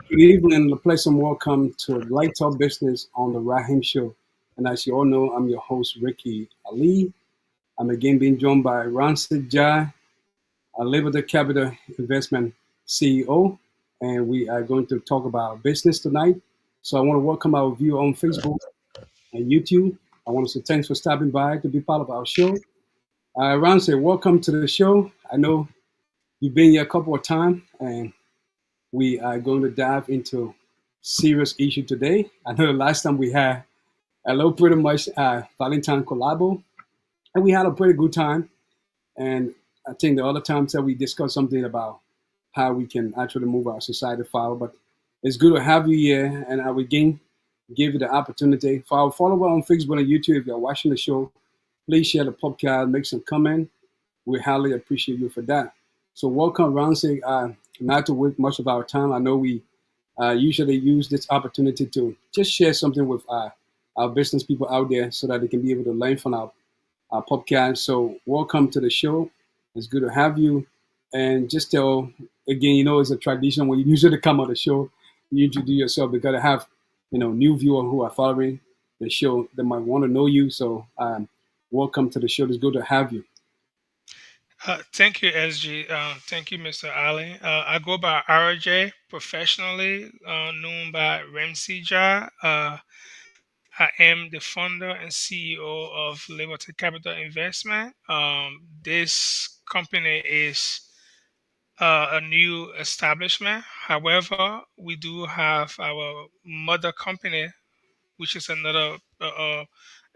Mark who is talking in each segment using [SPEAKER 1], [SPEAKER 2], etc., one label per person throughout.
[SPEAKER 1] Good evening, pleasant welcome to Light Up Business on the Rahim Show. And as you all know, I'm your host, Ricky Ali. I'm again being joined by Rancid Jai, a Liberty Capital Investment CEO, and we are going to talk about business tonight. So I want to welcome our viewer on Facebook and YouTube. I want to say thanks for stopping by to be part of our show. Rancid, welcome to the show. I know you've been here a couple of times, and we are going to dive into serious issue today. I know the last time we had a little pretty much Valentine collabo, and we had a pretty good time. And I think the other times that we discussed something about how we can actually move our society forward. But it's good to have you here, and I will again give you the opportunity for our follower on Facebook and YouTube. If you're watching the show, please share the podcast, make some comment. We highly appreciate you for that. So welcome, Ramsey. Not to waste much of our time. I know we usually use this opportunity to just share something with our business people out there so that they can be able to learn from our podcast. So welcome to the show. It's good to have you. And just tell, again, it's a tradition when you usually come on the show, you introduce yourself. We got to have, new viewers who are following the show that might want to know you. So welcome to the show. It's good to have you.
[SPEAKER 2] Thank you, SG. Thank you, Mr. Ali. I go by RJ professionally, known by Ramsey Jah. I am the founder and CEO of Liberty Capital Investment. This company is a new establishment. However, we do have our mother company, which is another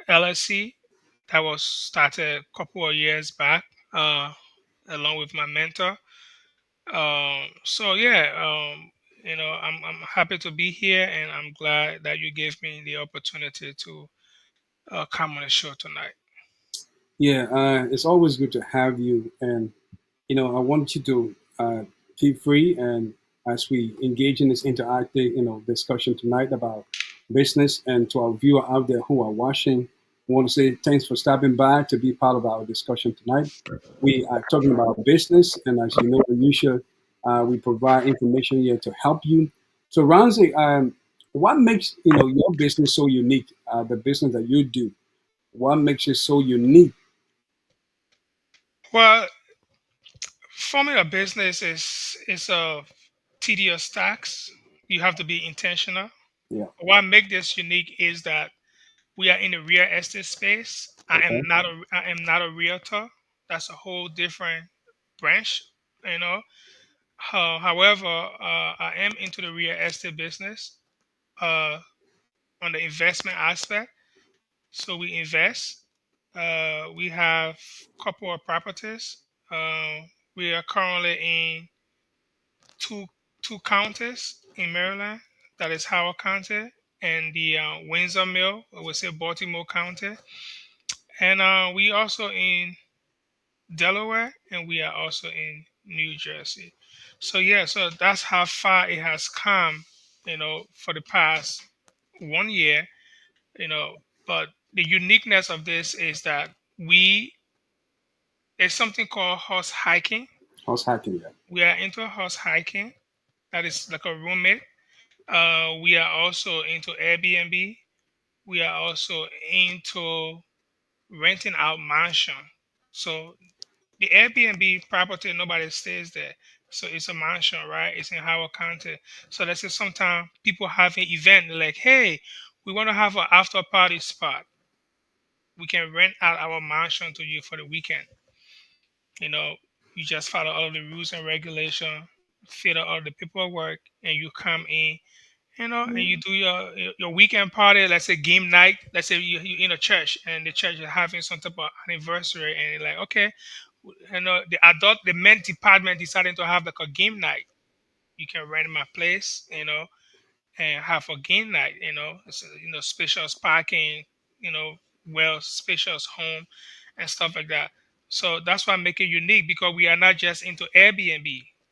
[SPEAKER 2] LLC that was started a couple of years back, along with my mentor. So yeah, I'm happy to be here, and I'm glad that you gave me the opportunity to come on the show tonight.
[SPEAKER 1] Yeah, it's always good to have you. And, I want you to feel free. And as we engage in this interactive, discussion tonight about business, and to our viewer out there who are watching, I want to say thanks for stopping by to be part of our discussion tonight. We are talking about business. And as you know, we provide information here to help you. So, Ramsey, what makes, your business so unique, the business that you do? What makes it so unique?
[SPEAKER 2] Well, forming a business is a tedious task. You have to be intentional.
[SPEAKER 1] Yeah.
[SPEAKER 2] What makes this unique is that we are in the real estate space.
[SPEAKER 1] Okay.
[SPEAKER 2] I am not a realtor. That's a whole different branch, you know. However, I am into the real estate business uh, on the investment aspect. So we invest. We have a couple of properties. Uh, we are currently in two two counties in Maryland. That is Howard County and the Windsor Mill, we would say Baltimore County. And we also in Delaware, and we are also in New Jersey. So yeah, so that's how far it has come, for the past 1 year, you know. But the uniqueness of this is that we there's something called horse hiking.
[SPEAKER 1] How's hacking that?
[SPEAKER 2] We are into horse hiking. That is like a roommate. We are also into Airbnb. We are also into renting out mansion. So the Airbnb property, nobody stays there. So it's a mansion, right? It's in Howard County. So let's say sometimes people have an event like, hey, we want to have an after party spot. We can rent out our mansion to you for the weekend. You know, you just follow all the rules and regulation, fill out all the paperwork, and you come in, and you do your weekend party. Let's say game night. Let's say you're in a church and the church is having some type of anniversary, and you're like, okay, the men department deciding to have like a game night. You can rent my place, and have a game night. Spacious parking, well spacious home and stuff like that. So that's why make it unique because we are not just into Airbnb.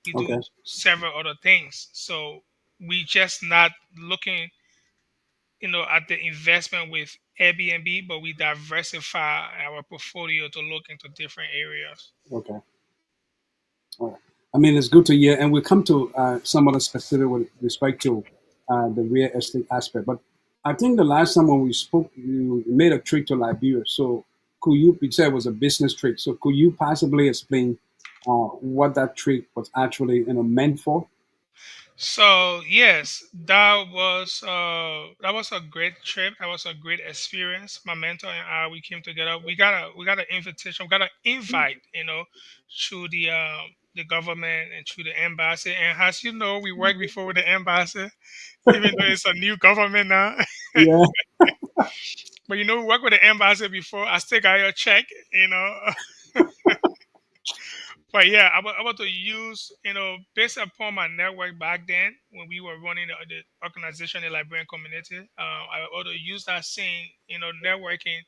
[SPEAKER 2] We do
[SPEAKER 1] Okay.
[SPEAKER 2] several other things. So we just not looking, at the investment with Airbnb, but we diversify our portfolio to look into different areas.
[SPEAKER 1] Okay. All right. I mean, it's good to hear, and we'll come to some other specific with respect to the real estate aspect. But I think the last time when we spoke, you made a trip to Liberia. So could you said it was a business trip. So could you possibly explain what that trip was actually meant for?
[SPEAKER 2] So yes, that was a great trip. That was a great experience. My mentor and I, we came together. We got an invitation. We got an invite, through the government and through the embassy. And as you know, we worked before with the embassy, even though it's a new government now.
[SPEAKER 1] Yeah.
[SPEAKER 2] But we worked with the embassy before. I still got your check, you know. But yeah, I want to use, based upon my network back then when we were running the organization, the Liberian community, I want to use that same, networking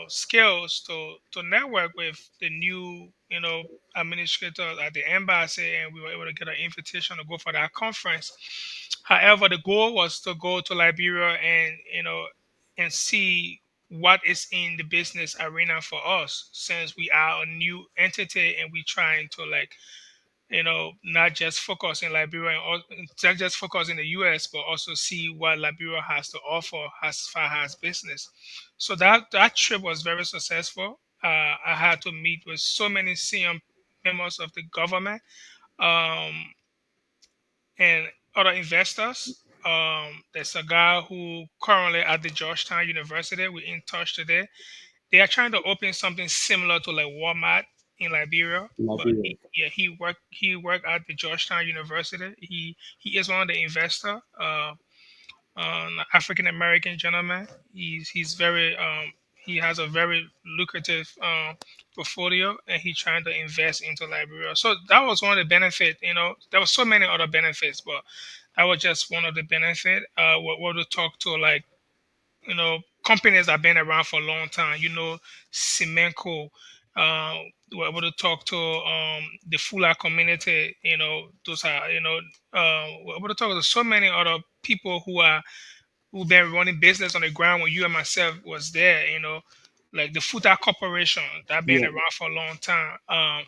[SPEAKER 2] skills to network with the new, administrator at the embassy, and we were able to get an invitation to go for that conference. However, the goal was to go to Liberia and see what is in the business arena for us, since we are a new entity and we trying to not just focus in Liberia and not just focus in the US, but also see what Liberia has to offer as far as business. So that trip was very successful. I had to meet with so many senior members of the government, um, and other investors. There's a guy who currently at the Georgetown University. We're in touch today. They are trying to open something similar to like Walmart in Liberia, but
[SPEAKER 1] Liberia.
[SPEAKER 2] he worked at the Georgetown University. He is one of the investor, an African American gentleman. He's very he has a very lucrative portfolio, and he's trying to invest into Liberia. So that was one of the benefits. There were so many other benefits, but that was just one of the benefit. What to talk to, like, companies that have been around for a long time. Semenco. We're able to talk to the Fula community. Those are we're able to talk to so many other people who've been running business on the ground when you and myself was there. Like the Futa Corporation that been
[SPEAKER 1] Yeah.
[SPEAKER 2] around for a long time.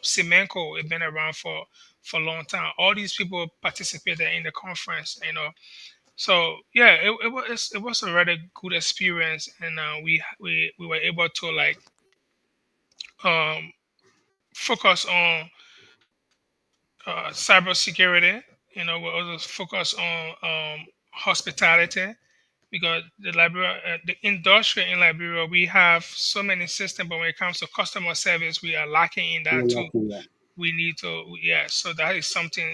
[SPEAKER 2] Semenco it been around for a long time. All these people participated in the conference. So yeah, it was a rather good experience, and we were able to like um, focus on cybersecurity. We also focus on hospitality, because the industry in Liberia, we have so many systems, but when it comes to customer service, we are lacking in
[SPEAKER 1] You're
[SPEAKER 2] that too.
[SPEAKER 1] lucky. Yeah.
[SPEAKER 2] We need to, yeah. So that is something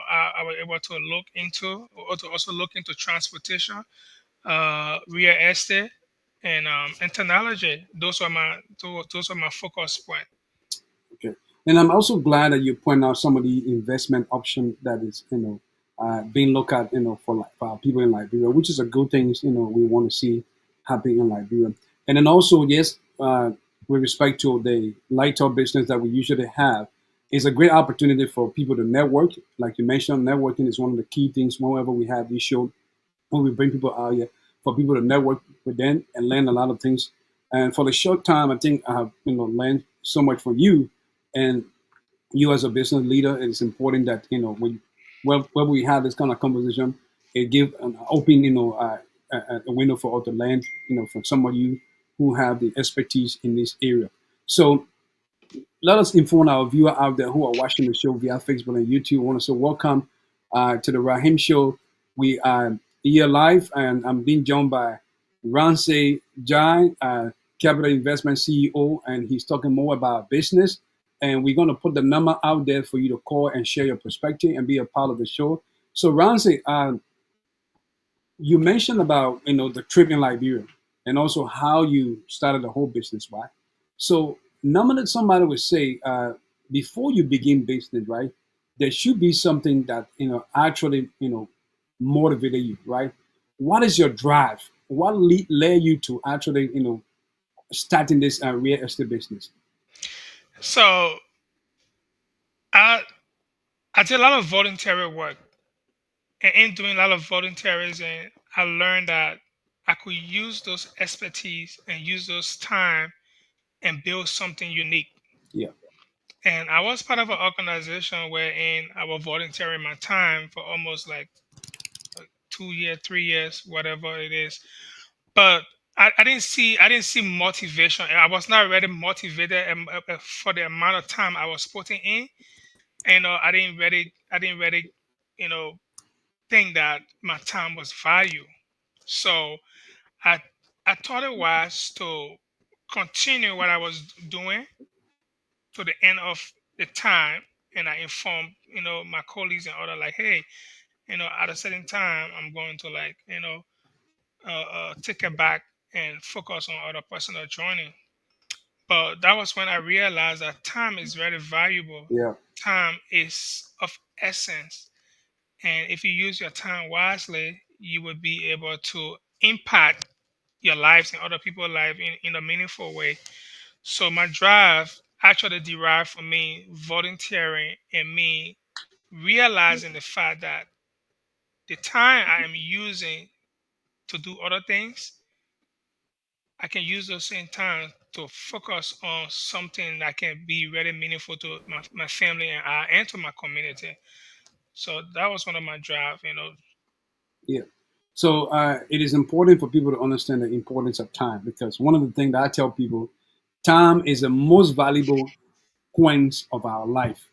[SPEAKER 2] I was able to look into, or to also look into transportation, real estate, and technology. Those are my focus point.
[SPEAKER 1] Okay. And I'm also glad that you point out some of the investment option that is, being looked at, for people in Liberia, which is a good thing, we want to see happening in Liberia. And then also, yes, with respect to the lighter business that we usually have, is a great opportunity for people to network. Like you mentioned, networking is one of the key things whenever we have this show, when we bring people out here, for people to network with them and learn a lot of things. And for the short time, I think I have learned so much from you, and you as a business leader. It's important that when we have this kind of conversation, it give an open a window for us to learn from some of you who have the expertise in this area. So let us inform our viewer out there who are watching the show via Facebook and YouTube. I want to say welcome to the Rahim Show. We are here live, and I'm being joined by Ramsey Jai, Capital Investment CEO, and he's talking more about business. And we're going to put the number out there for you to call and share your perspective and be a part of the show. So, Ramsey, you mentioned about the trip in Liberia and also how you started the whole business, right? So normally somebody would say before you begin business, right, there should be something that actually motivated you, right? What is your drive? What led you to actually starting this real estate business?
[SPEAKER 2] So I I did a lot of voluntary work, and in doing a lot of volunteerism, I learned that I could use those expertise and use those time and build something unique.
[SPEAKER 1] Yeah,
[SPEAKER 2] And I was part of an organization wherein I was volunteering my time for almost like 2 years, 3 years, whatever it is. But I didn't see motivation. I was not really motivated for the amount of time I was putting in. And I didn't really, you know, think that my time was value. So I I thought it was to continue what I was doing to the end of the time, and I informed my colleagues and other like, hey, at a certain time I'm going to like take it back and focus on other personal journey. But that was when I realized that time is very valuable.
[SPEAKER 1] yeah,
[SPEAKER 2] Time is of essence, and if you use your time wisely, you will be able to impact your lives and other people's lives in a meaningful way. So my drive actually derived from me volunteering and me realizing the fact that the time I am using to do other things, I can use those same time to focus on something that can be really meaningful to my family and to my community. So that was one of my drive.
[SPEAKER 1] yeah. So it is important for people to understand the importance of time, because one of the things that I tell people, time is the most valuable coins of our life.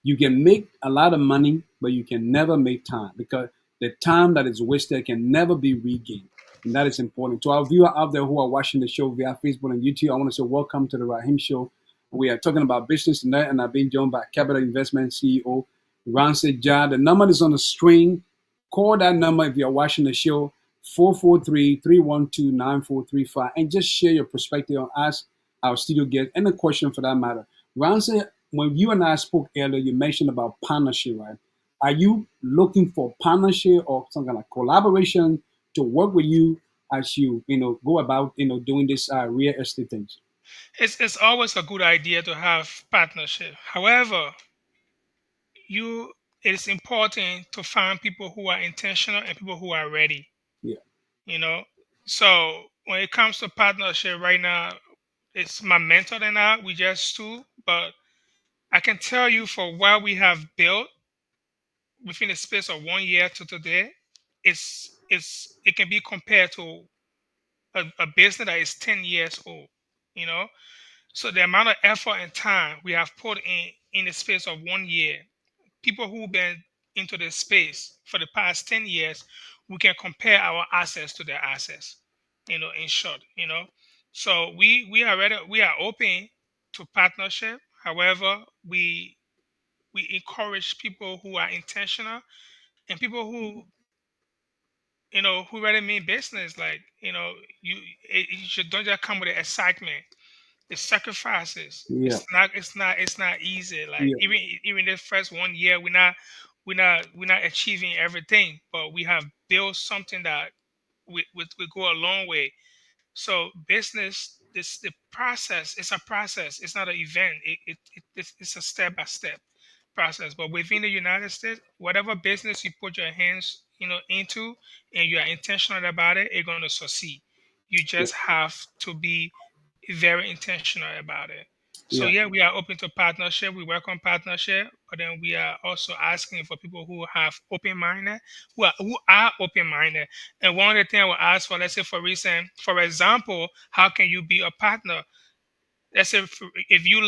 [SPEAKER 1] You can make a lot of money, but you can never make time, because the time that is wasted can never be regained. And that is important. To our viewer out there who are watching the show via Facebook and YouTube, I want to say welcome to the Rahim Show. We are talking about business tonight, and I've been joined by Capital Investment CEO Ramsey Jah. The number is on the screen. Call that number if you're watching the show, 443-312-9435, and just share your perspective on us, our studio guest, and a question for that matter. Ramsey, when you and I spoke earlier, you mentioned about partnership, right? Are you looking for partnership or some kind of collaboration to work with you as you go about doing this real estate things?
[SPEAKER 2] It's always a good idea to have partnership. However, you it is important to find people who are intentional and people who are ready.
[SPEAKER 1] Yeah,
[SPEAKER 2] You know, so when it comes to partnership right now, it's my mentor and I. We just two, but I can tell you for what we have built within the space of 1 year to today, it can be compared to a business that is 10 years old. You know, so the amount of effort and time we have put in the space of 1 year, people who've been into the space for the past 10 years, we can compare our assets to their assets, in short. So we are open to partnership. However, we encourage people who are intentional and people who really mean business. Like, you should don't just come with the excitement. The sacrifices.
[SPEAKER 1] yeah,
[SPEAKER 2] It's not easy. Like,
[SPEAKER 1] yeah,
[SPEAKER 2] even the first 1 year, we're not achieving everything, but we have built something that we go a long way. So business, this the process. It's a process. It's not an event. It's a step by step process. But within the United States, whatever business you put your hands into, and you are intentional about it, it's going to succeed. You
[SPEAKER 1] yeah,
[SPEAKER 2] just have to be very intentional about it. So
[SPEAKER 1] yeah,
[SPEAKER 2] yeah, we are open to partnership. We work on partnership, but then we are also asking for people who have open minded, who are open minded. And one of the things I will ask for, let's say for example, how can you be a partner? let's say if you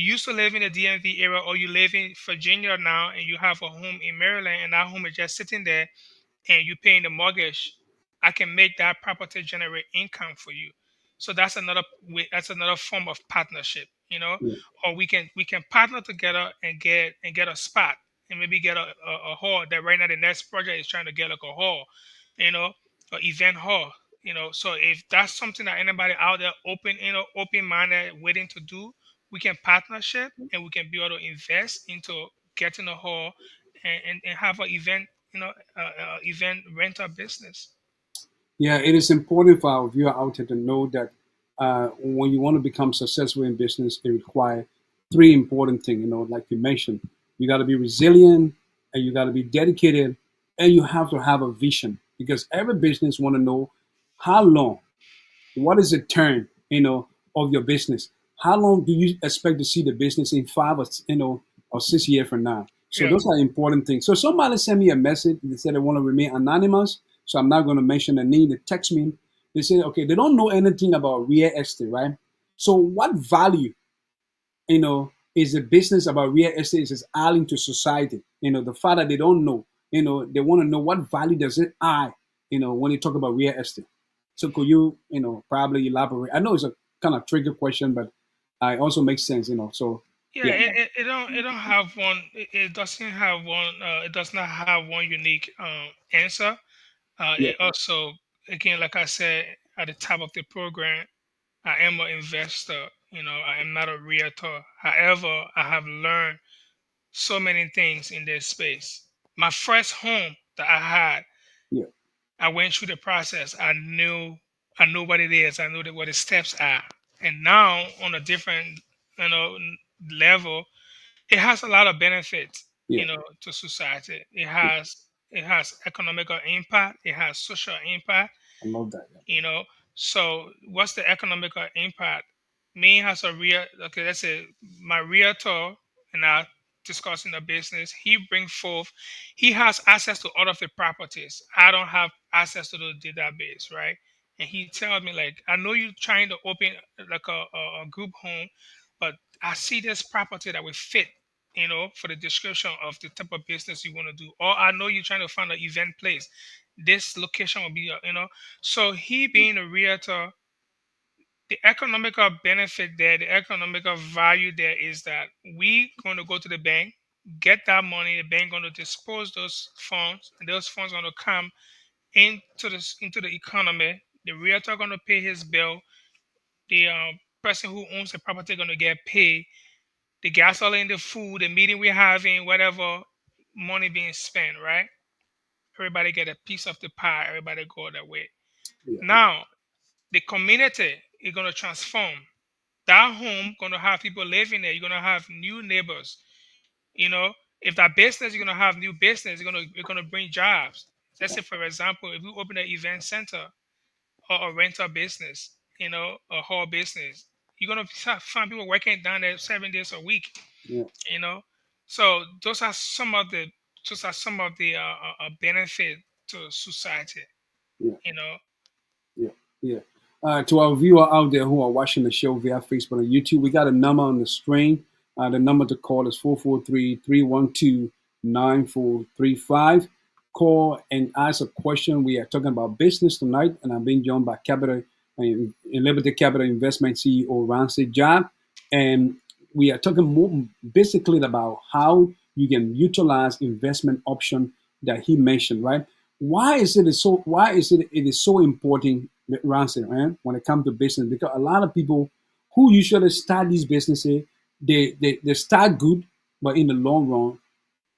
[SPEAKER 2] used to live in the DMV area, or you live in Virginia now and you have a home in Maryland, and that home is just sitting there and you're paying the mortgage, I can make that property generate income for you. So that's another way, that's another form of partnership,
[SPEAKER 1] yeah,
[SPEAKER 2] or we can partner together and get a spot, and maybe get a hall that right now the next project is trying to get like a hall, you know, or event hall. So if that's something that anybody out there open minded waiting to do, we can partnership and we can be able to invest into getting a hall, and have an event rental business.
[SPEAKER 1] yeah. It is important for our viewer out there to know that when you want to become successful in business, it requires three important things. Like you mentioned, you got to be resilient, and you got to be dedicated, and you have to have a vision because every business want to know how long. What is the term, of your business? How long do you expect to see the business in 5 or 6 years from now? So
[SPEAKER 2] Yeah,
[SPEAKER 1] those are important things. So somebody sent me a message. They said they want to remain anonymous. So I'm not going to mention the name. They text me. They say, okay, they don't know anything about real estate, right? So what value, is a business about real estate is adding to society. The fact that they don't know, they want to know what value does it add, when you talk about real estate. So could you, probably elaborate? I know it's a kind of tricky question, but it also makes sense, So
[SPEAKER 2] yeah.
[SPEAKER 1] yeah,
[SPEAKER 2] It don't have one. It doesn't have one. It does not have one unique answer.
[SPEAKER 1] yeah,
[SPEAKER 2] It also, again, like I said at the top of the program, I am an investor. I am not a realtor. However, I have learned so many things in this space. My first home that I had,
[SPEAKER 1] yeah,
[SPEAKER 2] I went through the process. I knew what it is. I knew what the steps are. And now on a different, level, it has a lot of benefits,
[SPEAKER 1] yeah.
[SPEAKER 2] to society. It
[SPEAKER 1] Yeah.
[SPEAKER 2] has economical impact. It has social impact.
[SPEAKER 1] I love that.
[SPEAKER 2] you know so what's the economical impact? Me has a real Okay, let's say my realtor and I discussing the business. He has access to all of the properties. I don't have access to the database, right? And he tells me, like, I know you're trying to open like a group home, but I see this property that will fit, for the description of the type of business you want to do. Or I know you're trying to find an event place. This location will be, so he being a realtor, the economical benefit there, the economical value there is that we going to go to the bank, get that money. The bank going to dispose those funds, and those funds going to come into the economy. The realtor going to pay his bill. The person who owns the property going to get paid. The gasoline, the food, the meeting we're having, whatever money being spent, right? Everybody get a piece of the pie. Everybody go that way.
[SPEAKER 1] Yeah,
[SPEAKER 2] Now, the community is going to transform. That home going to have people living there. You're going to have new neighbors. You know, if that business, you're going to have new business. You're going to bring jobs. Let's say, for example, if we open an event center or a rental business, a hall business, you're going to find people working down there 7 days a week.
[SPEAKER 1] yeah,
[SPEAKER 2] You know, so those are some of the benefit to society.
[SPEAKER 1] yeah.
[SPEAKER 2] You know,
[SPEAKER 1] Yeah, yeah. To our viewer out there who are watching the show via Facebook and YouTube, we got a number on the screen. The number to call is 443-312-9435. Call and ask a question. We are talking about business tonight, and I'm being joined by Liberty Capital Investment CEO Ramsey Job. And we are talking more basically about how you can utilize investment option that he mentioned, right? Why is it important, Ransom, right, when it comes to business? Because a lot of people who usually start these businesses, they start good, but in the long run,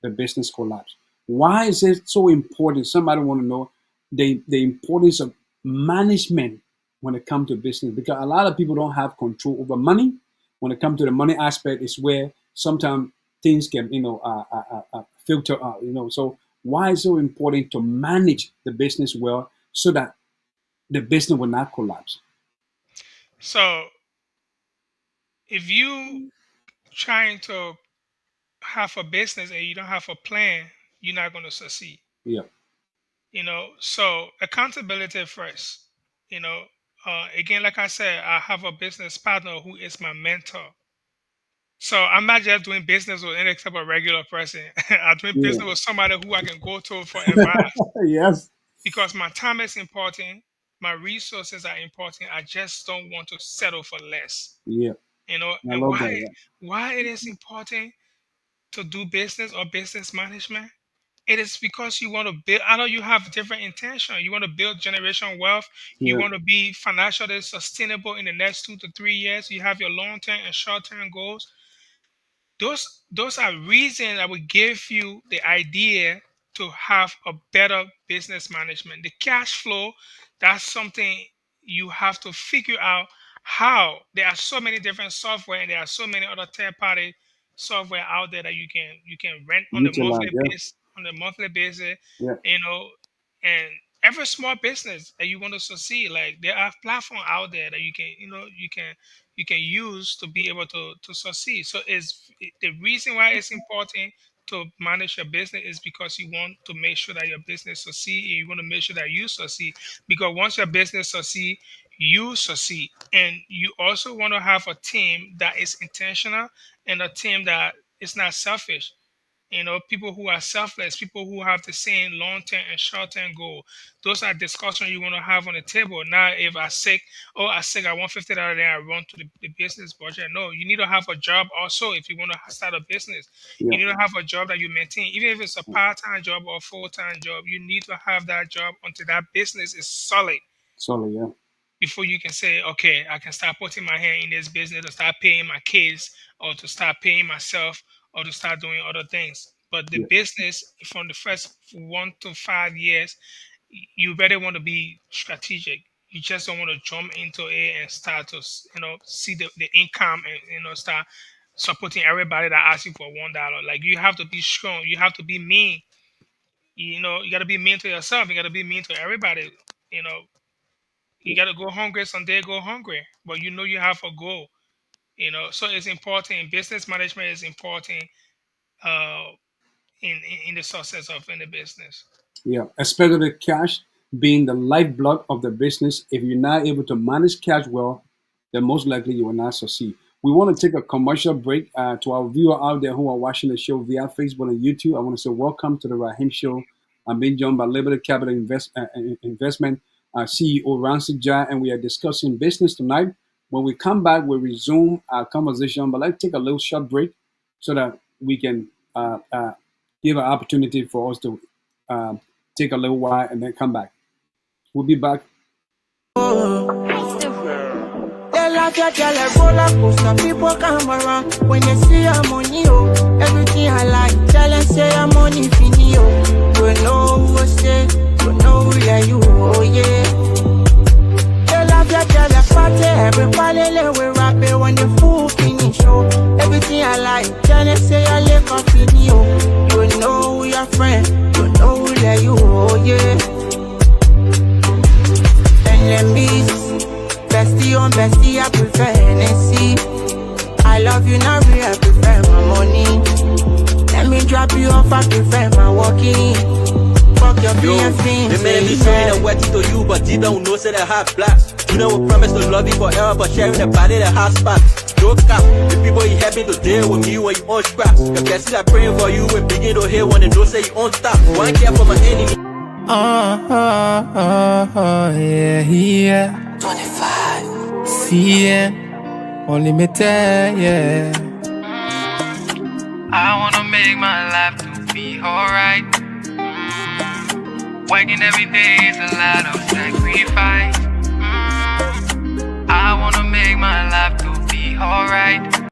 [SPEAKER 1] the business collapse. Why is it so important? Somebody want to know the importance of management when it comes to business, because a lot of people don't have control over money. When it comes to the money aspect, is where sometimes things can filter out. So why is it so important to manage the business well so that the business will not collapse?
[SPEAKER 2] so if you trying to have a business and you don't have a plan, you're not going to succeed.
[SPEAKER 1] Yeah,
[SPEAKER 2] So accountability first. you know again, like I said, I have a business partner who is my mentor. So I'm not just doing business with any type of regular person. I'm doing
[SPEAKER 1] Yeah.
[SPEAKER 2] business with somebody who I can go to for advice
[SPEAKER 1] Yes.
[SPEAKER 2] because my time is important, my resources are important. I just don't want to settle for less.
[SPEAKER 1] Yeah. I
[SPEAKER 2] And
[SPEAKER 1] love that. Yeah.
[SPEAKER 2] why it is important to do business or business management? It is because you want to build. I know you have different intention. You want to build generational wealth. You
[SPEAKER 1] Yeah.
[SPEAKER 2] want to be financially sustainable in the next 2 to 3 years. You have your long term and short term goals. Those are reasons I would give you the idea to have a better business management. The cash flow, that's something you have to figure out how. There are so many different software and there are so many other third party software out there that you can rent on the
[SPEAKER 1] Utilize. Yeah.
[SPEAKER 2] monthly basis,
[SPEAKER 1] Yeah.
[SPEAKER 2] you know, and every small business that you want to succeed, like there are platforms out there that you can use to be able to succeed. So is the reason why it's important to manage your business is because you want to make sure that your business succeed and you want to make sure that you succeed. Because once your business succeed, you succeed. And you also want to have a team that is intentional and a team that is not selfish. People who are selfless, people who have the same long-term and short-term goal. Those are discussions you want to have on the table. Now, if I sick, I want $50, then I run to the business budget. No, you need to have a job also if you want to start a business.
[SPEAKER 1] Yeah.
[SPEAKER 2] You need to have a job that you maintain. Even if it's a part-time job or a full-time job, you need to have that job until that business is solid
[SPEAKER 1] Solid. Yeah.
[SPEAKER 2] before you can say, okay, I can start putting my hand in this business to start paying my kids or to start paying myself or to start doing other things. But the
[SPEAKER 1] Yeah.
[SPEAKER 2] business from the first 1 to 5 years, you better want to be strategic. You just don't want to jump into it and start to, see the income and, start supporting everybody that asks you for $1. Like you have to be strong. You have to be mean. You got to be mean to yourself. You got to be mean to everybody. You know, you got to go hungry someday, go hungry, but you have a goal. So it's important. Business management is important uh in the success of any business.
[SPEAKER 1] Yeah, especially cash being the lifeblood of the business. If you're not able to manage cash well, then most likely you will not succeed. We want to take a commercial break to our viewer out there who are watching the show via Facebook and YouTube. I want to say welcome to the Rahim Show. I'm being joined by Liberty Capital Investment CEO Ramsey Jai, and we are discussing business tonight. When we come back, we'll resume our conversation, but let's take a little short break so that we can give an opportunity for us to uh, take a little while and then come back. We'll be back.
[SPEAKER 3] They like a girl roller coaster. People come around when they see your money, oh. Everything I like, tell them say your money fini, oh. You know who say, you know who yeah you, oh yeah. They love your girl party, everybody let we rap it when the fool finish, oh. Everything I like, tell them say your liquor fini, oh. You know who your friend, you know who yeah you, oh yeah. Enemies. Bestie on bestie, I prefer Hennessy. I love you now, I prefer my money. Let me drop you off, I prefer my walking. Fuck your BFing.
[SPEAKER 4] The man be saying I'm working to you, but you don't know, say the hot blast. You know, we promise to love you forever, but sharing the body, the hot spot. No cap, the people you happy to deal with me when you on scraps. The blessings I praying for you and begin to hear when they don't say you on stop. One care for my enemy.
[SPEAKER 3] Yeah. 25 CN Unlimited, yeah.
[SPEAKER 5] I wanna make my life to be alright. Working every day is a lot of sacrifice. I wanna make my life to be alright.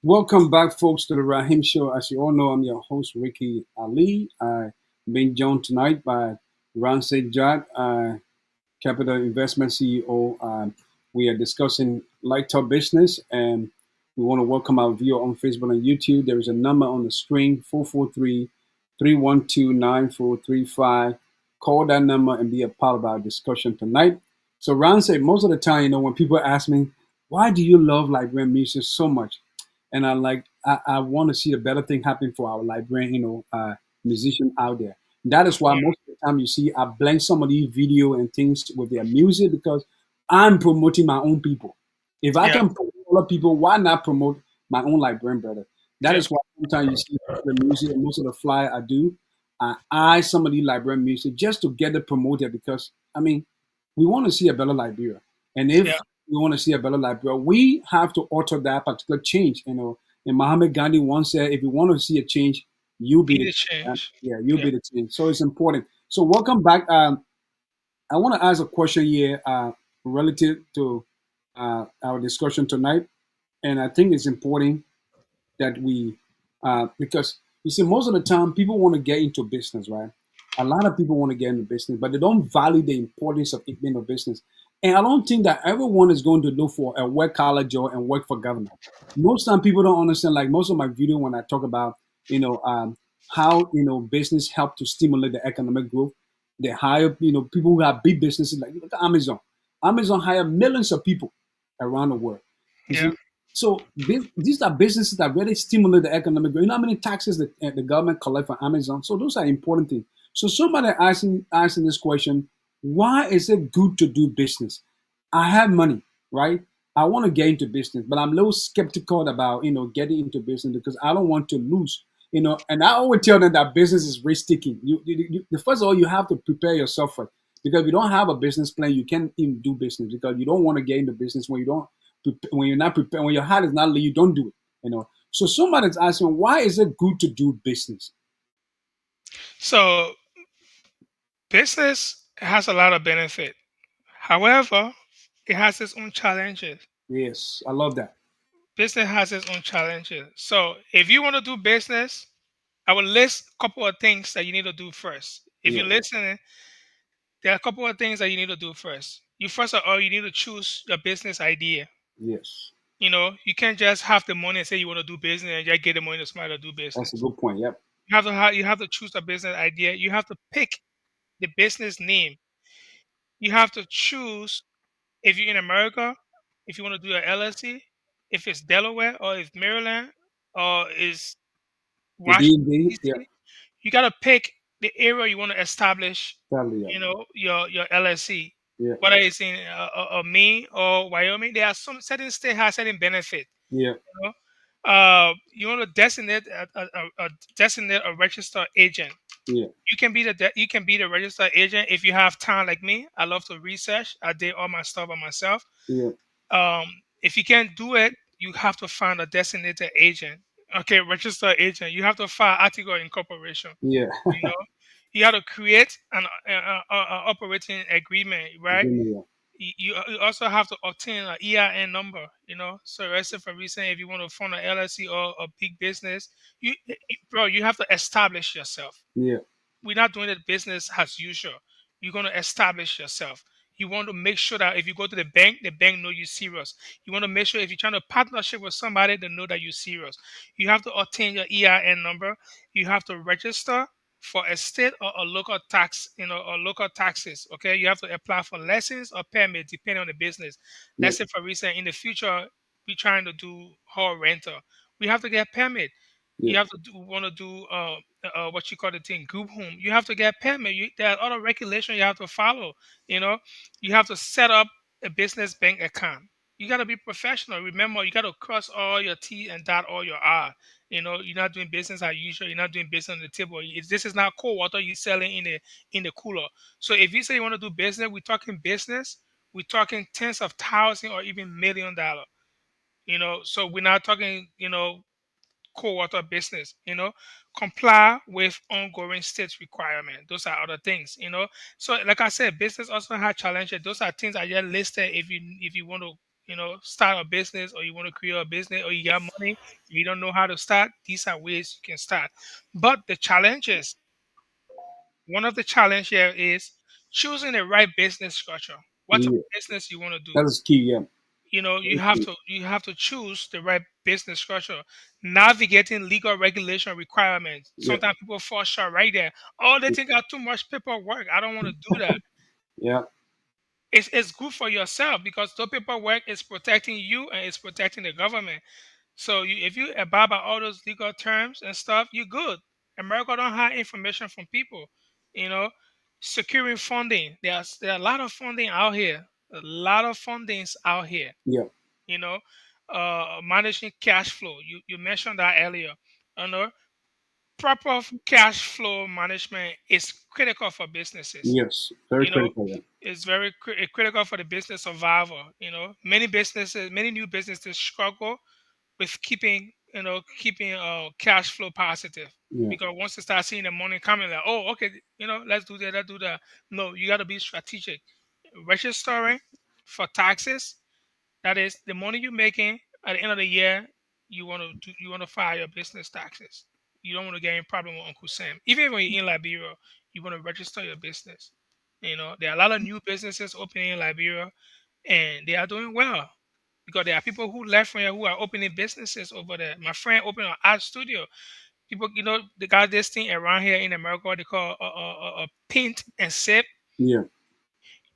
[SPEAKER 1] Welcome back, folks, to the Rahim Show. As you all know, I'm your host, Ricky Ali. I'm being joined tonight by Ramsey Jai, Capital Investment CEO. We are discussing LIKE+SHARE business, and we want to welcome our viewer on Facebook and YouTube. There is a number on the screen, 443-312-9435. Call that number and be a part of our discussion tonight. So Ramsey, most of the time, when people ask me, why do you love Liberian music so much? And I want to see a better thing happen for our Liberian, musician out there. That is why most of the time you see I blend some of these video and things with their music because I'm promoting my own people. If I
[SPEAKER 2] Yeah.
[SPEAKER 1] can promote other people, why not promote my own librarian brother? That
[SPEAKER 2] Yeah.
[SPEAKER 1] is why sometimes you see the music and most of the flyer I do, I some of the librarian music just to get it promoted because I mean we want to see a better Liberia. And if
[SPEAKER 2] Yeah.
[SPEAKER 1] we want to see a better Liberia, we have to alter that particular change. You know, and Muhammad Gandhi once said, if you want to see a change, you be
[SPEAKER 2] Be
[SPEAKER 1] the
[SPEAKER 2] the
[SPEAKER 1] change. Man.
[SPEAKER 2] change.
[SPEAKER 1] Yeah, you
[SPEAKER 2] Yeah.
[SPEAKER 1] be the change. So it's important. So welcome back. I want to ask a question here relative to our discussion tonight, and I think it's important that we because you see most of the time people want to get into business, right? A lot of people want to get into business, but they don't value the importance of it being a business. And I don't think that everyone is going to look for a white collar job and work for government. Most time people don't understand. Like most of my video when I talk about how business help to stimulate the economic growth. They hire people who have big businesses like look at Amazon. Amazon hire millions of people around the world. You
[SPEAKER 2] Yeah.
[SPEAKER 1] see, so these are businesses that really stimulate the economic growth. You know how many taxes the government collect from Amazon? So those are important things. So somebody asking this question, why is it good to do business? I have money, right? I want to get into business, but I'm a little skeptical about getting into business because I don't want to lose. And I always tell them that business is risk taking. First of all, you have to prepare yourself for it because if you don't have a business plan, you can't even do business because you don't want to get into business when you're not prepared, when your heart is not laid, you don't do it. So somebody's asking, why is it good to do business?
[SPEAKER 2] So business has a lot of benefit. However, it has its own challenges.
[SPEAKER 1] Yes, I love that.
[SPEAKER 2] Business has its own challenges. So if you want to do business, I will list a couple of things that you need to do first. If
[SPEAKER 1] Yeah,
[SPEAKER 2] you're listening, there are a couple of things that you need to do first. You first of all, you need to choose your business idea.
[SPEAKER 1] yes,
[SPEAKER 2] You can't just have the money and say you want to do business and just get the money to somebody to do
[SPEAKER 1] that's a
[SPEAKER 2] business.
[SPEAKER 1] good point. Yep,
[SPEAKER 2] You have to choose a business idea. You have to pick the business name. You have to choose if you're in America, if you want to do an LLC, if it's Delaware or if Maryland or is
[SPEAKER 1] the
[SPEAKER 2] Washington
[SPEAKER 1] D&D. Yeah,
[SPEAKER 2] D.C. You got to pick the area you want to establish.
[SPEAKER 1] totally. Yeah,
[SPEAKER 2] Your LLC,
[SPEAKER 1] yeah,
[SPEAKER 2] whether it's in Maine or Wyoming. There are some certain state has certain benefit.
[SPEAKER 1] yeah,
[SPEAKER 2] You you want to designate designate a registered agent.
[SPEAKER 1] yeah,
[SPEAKER 2] You can be the registered agent if you have time like me. I love to research. I did all my stuff by myself.
[SPEAKER 1] yeah,
[SPEAKER 2] Um, if you can't do it, you have to find a designated agent. Okay, registered agent. You have to file article of incorporation.
[SPEAKER 1] yeah.
[SPEAKER 2] You know, you have to create an operating agreement, right?
[SPEAKER 1] Give me that.
[SPEAKER 2] You also have to obtain an EIN number. So rest for reason, if you want to fund an LLC or a big business, bro, you have to establish yourself.
[SPEAKER 1] Yeah,
[SPEAKER 2] We're not doing the business as usual. You're going to establish yourself. You want to make sure that if you go to the bank know you're serious. You want to make sure if you're trying to partnership with somebody, they know that you're serious. You have to obtain your EIN number. You have to register for a state or a local tax, or local taxes. Okay, you have to apply for license or permit depending on the business.
[SPEAKER 1] yeah,
[SPEAKER 2] Let's say, for reason, in the future, we're trying to do hall rental. We have to get permit.
[SPEAKER 1] yeah,
[SPEAKER 2] You have to want to do what you call the thing group home. You have to get permit. There are other regulations you have to follow. You know, you have to set up a business bank account. You got to be professional. Remember, you got to cross all your T and dot all your R. You're not doing business as usual. You're not doing business on the table. This is not cold water you're selling in the cooler. So if you say you want to do business, we're talking business. We're talking tens of thousands or even $1 million. So we're not talking co-author business, comply with ongoing state requirement. Those are other things. So like I said, business also has challenges. Those are things I just listed if you want to, start a business or you want to create a business or you got money, you don't know how to start, these are ways you can start. But the challenges, one of the challenge here is choosing the right business structure. What type
[SPEAKER 1] yeah.
[SPEAKER 2] of business you want to do?
[SPEAKER 1] That is key. Yeah,
[SPEAKER 2] You have to choose the right business structure, navigating legal regulation requirements.
[SPEAKER 1] yeah,
[SPEAKER 2] Sometimes people fall short right there. Oh, they think I have too much paperwork, I don't want to do that.
[SPEAKER 1] yeah,
[SPEAKER 2] It's good for yourself because the paperwork is protecting you and it's protecting the government. So if you abide by all those legal terms and stuff, you're good. America don't hide information from people. you know Securing funding, there are a lot of funding out here. A lot of fundings out here.
[SPEAKER 1] Yeah.
[SPEAKER 2] You know, managing cash flow. You mentioned that earlier. You know, proper cash flow management is critical for businesses.
[SPEAKER 1] Yes. Very
[SPEAKER 2] You know,
[SPEAKER 1] critical. Yeah.
[SPEAKER 2] it's very critical for the business survival. You know, many businesses, many new businesses struggle with keeping cash flow positive,
[SPEAKER 1] Yeah.
[SPEAKER 2] because once you start seeing the money coming, like, oh, okay, let's do that, let's do that. No, you got to be strategic. Registering for taxes, that is the money you're making at the end of the year. You want to file your business taxes. You don't want to get in problem with Uncle Sam. Even when you're in Liberia, you want to register your business. There are a lot of new businesses opening in Liberia, and they are doing well because there are people who left from here who are opening businesses over there. My friend opened an art studio. People, they got this thing around here in America they call a paint and sip.
[SPEAKER 1] Yeah.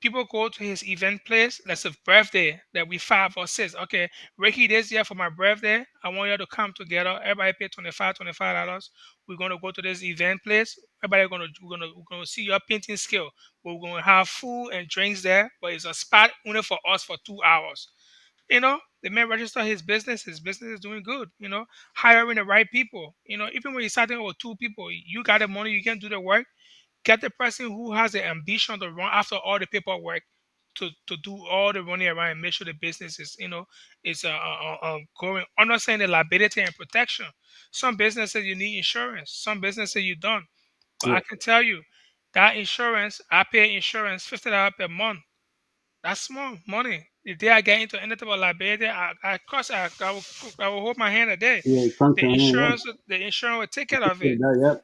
[SPEAKER 2] People go to his event place. That's a birthday that we 5 or 6. Okay, Ricky, this year for my birthday, I want you to come together. Everybody pay $25. We're gonna go to this event place. Everybody we're gonna see your painting skill. We're gonna have food and drinks there, but it's a spot only for us for 2 hours. The man registered his business. His business is doing good. Hiring the right people. Even when you're starting with 2 people, you got the money, you can do the work. Get the person who has the ambition to run after all the paperwork, to do all the running around and make sure the business is going. Understanding the liability and protection. Some businesses you need insurance. Some businesses you don't. But
[SPEAKER 1] Yeah.
[SPEAKER 2] I can tell you that insurance, I pay insurance $50 per month. That's small money. If they are getting into any type of liability, of course I will hold my hand a day.
[SPEAKER 1] Yeah. Trunk
[SPEAKER 2] The
[SPEAKER 1] on. Yeah.
[SPEAKER 2] insurance, the insurance will take care of it.
[SPEAKER 1] Yeah.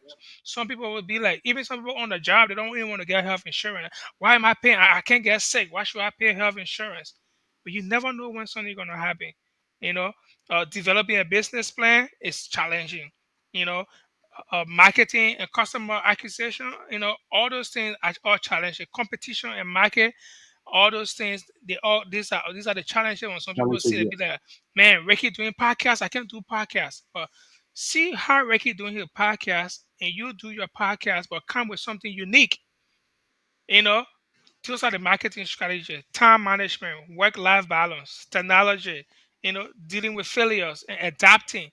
[SPEAKER 2] Some people would be like, even some people on the job, they don't even want to get health insurance. Why am I paying? I can't get sick. Why should I pay health insurance? But you never know when something's gonna happen. You know, Developing a business plan is challenging. You know, Marketing and customer acquisition. All those things are all challenging. Competition and market, all those things. These are the challenges when some people
[SPEAKER 1] Challenges.
[SPEAKER 2] see it,
[SPEAKER 1] Yeah.
[SPEAKER 2] be like, man, Ricky doing podcasts, I can't do podcasts. But see how Ricky doing his podcast, and you do your podcast, but come with something unique. You know, those are the marketing strategy, time management, work-life balance, technology. Dealing with failures and adapting.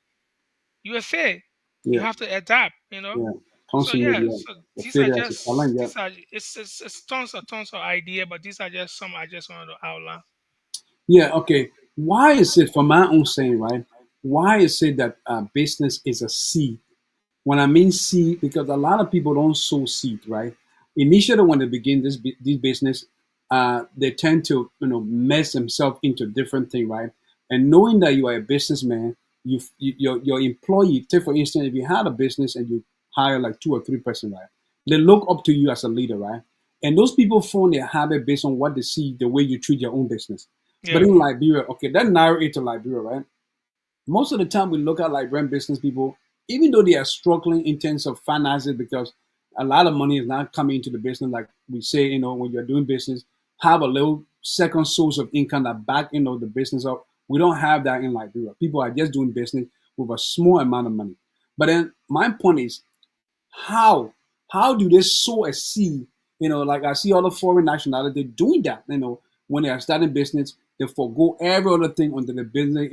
[SPEAKER 2] You're fair. You
[SPEAKER 1] Yeah.
[SPEAKER 2] have to adapt.
[SPEAKER 1] Yeah.
[SPEAKER 2] So
[SPEAKER 1] Constantly.
[SPEAKER 2] yeah,
[SPEAKER 1] Yeah.
[SPEAKER 2] so
[SPEAKER 1] The
[SPEAKER 2] these are
[SPEAKER 1] failure as a challenge.
[SPEAKER 2] just
[SPEAKER 1] Yeah.
[SPEAKER 2] these are it's tons of idea, but these are just some I just wanted to outline.
[SPEAKER 1] Yeah. Okay. Why is it, for my own saying, right? Why is it that business is a seed? When I mean seed, because a lot of people don't sow seed, right? Initially, when they begin this business, they tend to mess themselves into different thing, right? And knowing that you are a businessman, your employee. Take for instance, if you had a business and you hire like 2 or 3 person, right? They look up to you as a leader, right? And those people form their habit based on what they see, the way you treat your own business. But
[SPEAKER 2] Yeah,
[SPEAKER 1] in Liberia, okay, that narrow it to Liberia, right? Most of the time we look at Liberian business people, even though they are struggling in terms of finances because a lot of money is not coming into the business, like we say, when you're doing business, have a little second source of income that back, the business up. We don't have that in Liberia. People are just doing business with a small amount of money. But then my point is, how how do they sow a seed? Like I see other foreign nationality doing that. When they are starting business, they forego every other thing until the business,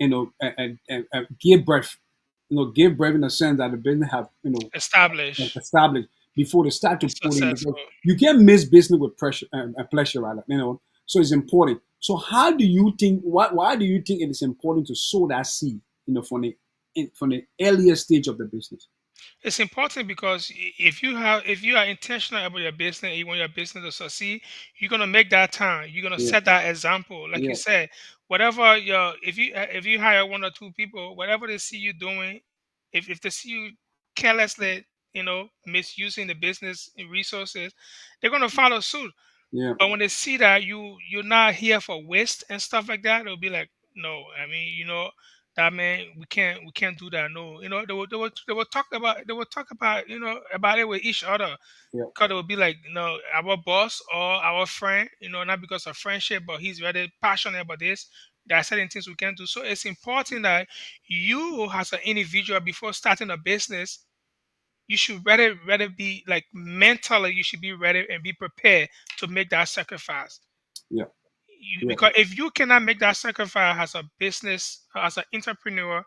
[SPEAKER 1] and give birth. Give birth in the sense that the business have
[SPEAKER 2] establish.
[SPEAKER 1] established before they start to
[SPEAKER 2] It's
[SPEAKER 1] put in, because
[SPEAKER 2] successful.
[SPEAKER 1] you can't miss business with pressure and pleasure, rather. So it's important. So how do you think? Why do you think it is important to sow that seed? From the earlier stage of the business.
[SPEAKER 2] It's important because if you are intentional about your business, you want your business to succeed, you're gonna make that time. You're gonna
[SPEAKER 1] Yeah,
[SPEAKER 2] set that example. Like you
[SPEAKER 1] yeah,
[SPEAKER 2] said, whatever your if you hire 1 or 2 people, whatever they see you doing, if they see you carelessly, misusing the business resources, they're gonna follow suit.
[SPEAKER 1] yeah,
[SPEAKER 2] But when they see that you're not here for waste and stuff like that, they'll be like, no, I mean, that man, we can't do that. No, they will talk about about it with each other.
[SPEAKER 1] yeah.
[SPEAKER 2] Cause it will be like, our boss or our friend, not because of friendship, but he's very passionate about this. There are certain things we can do. So it's important that you as an individual before starting a business, you should rather be like mentally, you should be ready and be prepared to make that sacrifice.
[SPEAKER 1] Yeah. Yeah.
[SPEAKER 2] Because if you cannot make that sacrifice as a business, as an entrepreneur,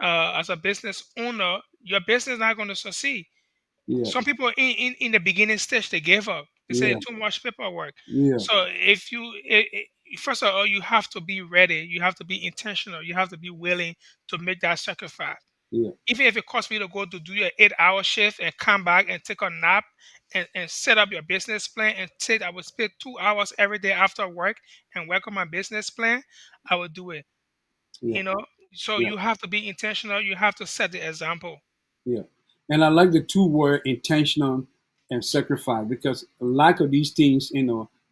[SPEAKER 2] as a business owner, your business is not going to succeed.
[SPEAKER 1] Yeah.
[SPEAKER 2] Some people in the beginning stage they gave up. They say
[SPEAKER 1] Yeah.
[SPEAKER 2] too much paperwork.
[SPEAKER 1] Yeah.
[SPEAKER 2] So if you first of all you have to be ready. You have to be intentional. You have to be willing to make that sacrifice.
[SPEAKER 1] Yeah.
[SPEAKER 2] Even if it costs me to go to do your 8 hour shift and come back and take a nap and set up your business plan and say I would spend 2 hours every day after work and work on my business plan, I would do it.
[SPEAKER 1] Yeah.
[SPEAKER 2] You know, so
[SPEAKER 1] Yeah.
[SPEAKER 2] you have to be intentional. You have to set the example.
[SPEAKER 1] Yeah. And I like the two word intentional and sacrifice because a lack of these things,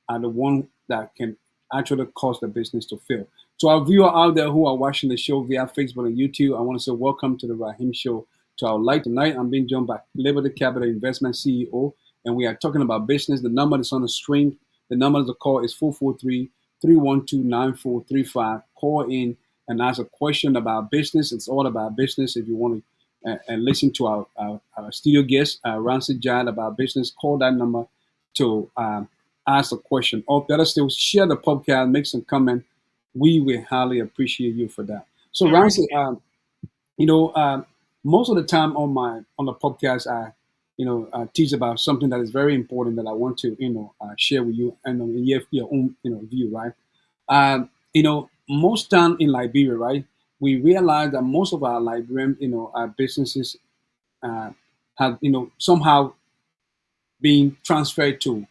[SPEAKER 1] are the one that can actually cause the business to fail. To our viewer out there who are watching the show via Facebook and YouTube, I want to say welcome to the Rahim Show. To our light tonight, I'm being joined by Liberty Capital Investment CEO, and we are talking about business. The number is on the screen. The number to call is 443-312-9435. Call in and ask a question about business. It's all about business. If you want to and listen to our studio guest, Rancid John, about business, call that number to ask a question. Or better still, share the podcast, make some comment. We will highly appreciate you for that. So,
[SPEAKER 2] All right.
[SPEAKER 1] Rancid, you know, most of the time on the podcast, I teach about something that is very important that I want to, share with you and your own, view, right? Most time in Liberia, right, we realize that most of our Liberian, our businesses have, somehow being transferred to,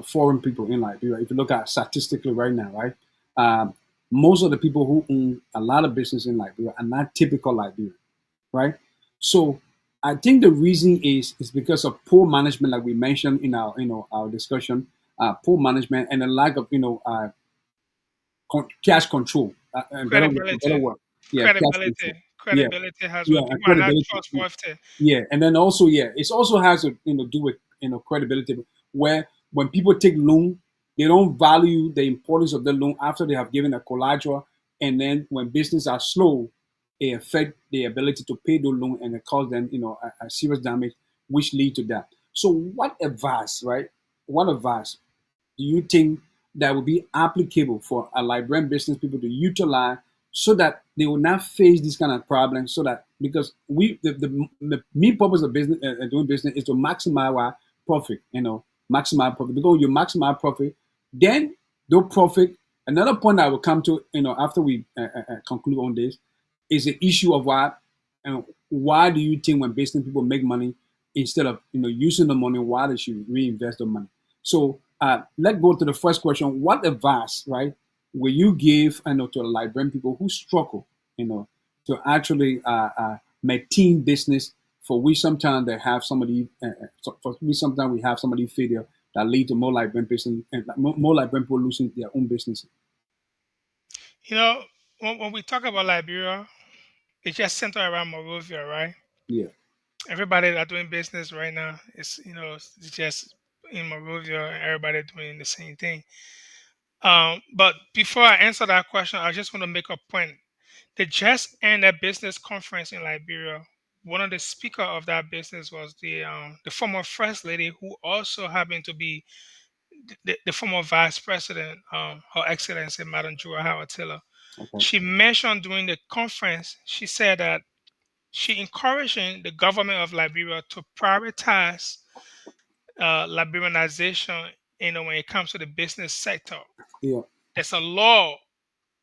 [SPEAKER 1] foreign people in Liberia. If you look at statistically right now, right, most of the people who own a lot of business in Liberia are not typical Liberian, right? So I think the reason is because of poor management, like we mentioned in our, our discussion, poor management and a lack of, cash control. Better
[SPEAKER 2] Credibility.
[SPEAKER 1] word. Yeah, cash control.
[SPEAKER 2] Credibility.
[SPEAKER 1] Yeah,
[SPEAKER 2] Credibility has
[SPEAKER 1] yeah,
[SPEAKER 2] where
[SPEAKER 1] and
[SPEAKER 2] people are not
[SPEAKER 1] credibility.
[SPEAKER 2] trustworthy.
[SPEAKER 1] Yeah, and then also, yeah, it also has to do with credibility. Where when people take loan, they don't value the importance of the loan after they have given a collateral, and then when business are slow, it affect the ability to pay the loan and it cause them a serious damage, which lead to that. So, what advice, right? What advice do you think that would be applicable for a Liberian business people to utilize so that they will not face this kind of problem? So that because the main purpose of business doing business is to maximize our profit, maximize profit. Because you maximize profit, then the profit. Another point I will come to, after we conclude on this, is the issue of why do you think when business people make money instead of using the money, why they should reinvest the money? So let's go to the first question. What advice, right, will you give to the Liberian people who struggle, to actually maintain business for which sometimes they have somebody, for which sometimes we have somebody failure that lead to more Liberian business and more Liberian people losing their own business.
[SPEAKER 2] You know, when we talk about Liberia, it's just centered around Monrovia, right?
[SPEAKER 1] Yeah.
[SPEAKER 2] Everybody that doing business right now is, it's just in Monrovia and everybody doing the same thing. But before I answer that question, I just want to make a point. They just ended a business conference in Liberia. One of the speaker of that business was the former first lady, who also happened to be the former vice president, Her Excellency Madam Jura Howard Taylor.
[SPEAKER 1] Okay.
[SPEAKER 2] She mentioned during the conference, she said that she encouraging the government of Liberia to prioritize Liberianization, when it comes to the business sector.
[SPEAKER 1] Yeah.
[SPEAKER 2] There's a law.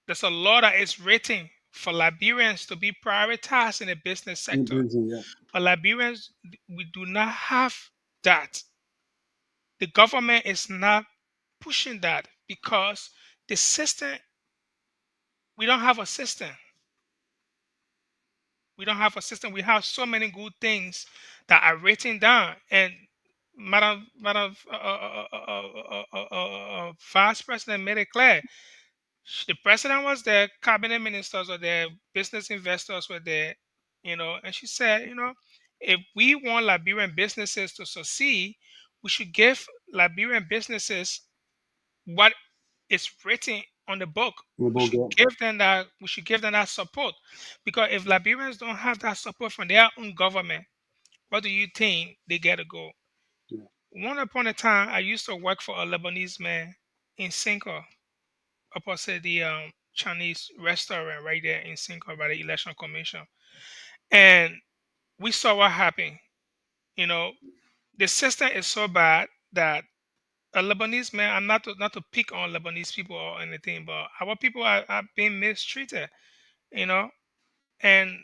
[SPEAKER 2] There's a law that is written for Liberians to be prioritized in the business
[SPEAKER 1] In
[SPEAKER 2] sector.
[SPEAKER 1] business, yeah.
[SPEAKER 2] But Liberians, we do not have that. The government is not pushing that because the system, we don't have a system. We don't have a system. We have so many good things that are written down. And Madam Vice President made it clear. The president was there, cabinet ministers were there, business investors were there, and she said, if we want Liberian businesses to succeed, we should give Liberian businesses what is written on the book.
[SPEAKER 1] In the
[SPEAKER 2] We
[SPEAKER 1] book,
[SPEAKER 2] should give them that. We should give them that support, because if Liberians don't have that support from their own government, what do you think they get to go?
[SPEAKER 1] yeah.
[SPEAKER 2] One upon a time, I used to work for a Lebanese man. in Cinco, opposite the Chinese restaurant right there in Cinco by the election commission. And we saw what happened. You know, the system is so bad that a Lebanese man, I'm not to pick on Lebanese people or anything, but our people are being mistreated, you know. And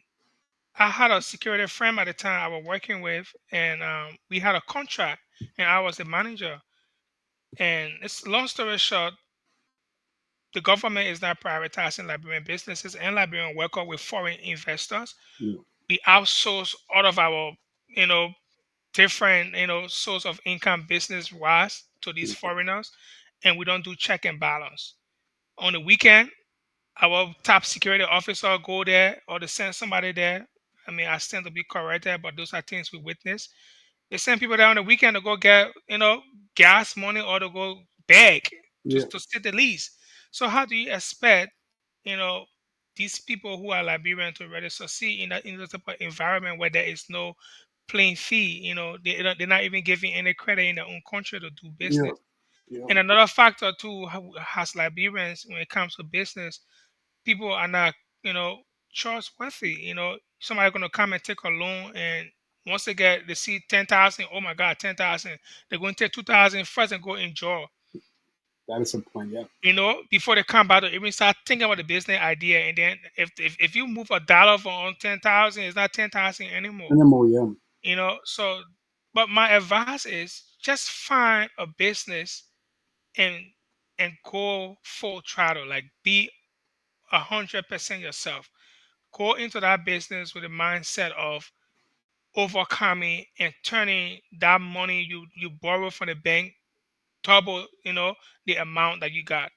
[SPEAKER 2] I had a security firm at the time I was working with, and we had a contract, and I was the manager. And it's long story short, the government is not prioritizing Liberian businesses, and Liberian work with foreign investors.
[SPEAKER 1] Yeah.
[SPEAKER 2] We outsource all of our, you know, different, source of income business wise to these
[SPEAKER 1] Yeah.
[SPEAKER 2] foreigners, and we don't do check and balance. On the weekend, our top security officer go there or they send somebody there. I mean, I stand to be corrected, but those are things we witness. They send people there on the weekend to go get, gas money or to go beg,
[SPEAKER 1] Yeah.
[SPEAKER 2] to say the least. So how do you expect, you know, these people who are Liberian to really succeed in that type of environment where there is no plain fee? They're not even giving any credit in their own country to do
[SPEAKER 1] Yeah.
[SPEAKER 2] business.
[SPEAKER 1] Yeah.
[SPEAKER 2] And another factor too has Liberians when it comes to business, people are not, trustworthy. Somebody gonna come and take a loan, and once they see 10,000, oh my God, 10,000, they're going to take 2,000 first and go enjoy.
[SPEAKER 1] That is a point. Yeah.
[SPEAKER 2] Before they come back to even start thinking about the business idea, and then if you move a dollar from 10,000, it's not 10,000 anymore.
[SPEAKER 1] Anymore. Yeah.
[SPEAKER 2] So, but my advice is just find a business and go full throttle, like be 100% yourself. Go into that business with a mindset of overcoming and turning that money you borrow from the bank double, the amount that you got.